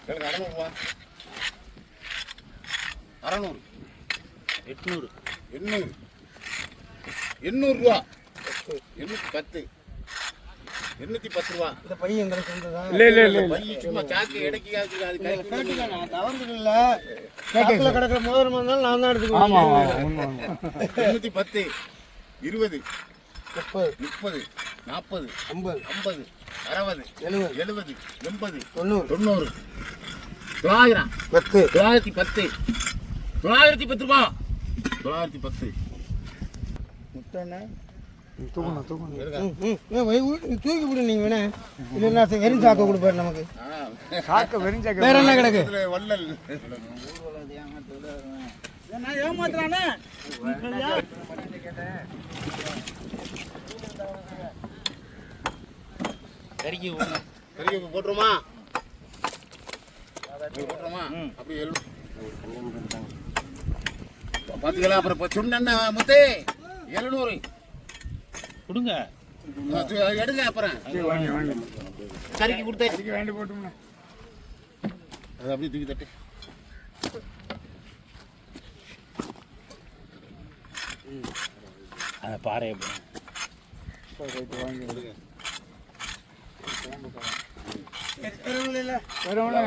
600 600 800 800 800 ரூபா 810 810 ரூபா. இந்த பையன் எங்களுக்கு சொந்ததா? இல்ல பைய சும்மா சாக்கு எடைக்கு அது கேட்டுக்க, நான் தவறுதல் இல்லை. கேட்கல கிடக்கிற மோதிரமா இருந்தாலும் நான் தான் எடுத்துக்குவேன். ஆமா 810 20 30 30 40 50 50 60 70 80 90 90 900 10 910 910 ரூபா 910. முட்டை தூக்கணும் தூக்கி விடு நீங்க வேணா, இல்லைன்னா வெறும் சாக்க கொடுப்பாரு நமக்கு. சாக்க வெறும் சாக்க வேற என்ன கிடக்கு? வள்ளல் ஏமாத்துறானே. கறிக்கு போட்டுருமா அப்படி பாத்துக்கலாம். அப்புறம் சொன்ன முத்தே 700 கொடுங்க, எடுங்க. அப்புறம் கறிக்கு கொடுத்தா வேண்டி போட்டோம்னா அது அப்படியே தூக்கி தட்டு. அதை பாறை இல்லை வரவங்கள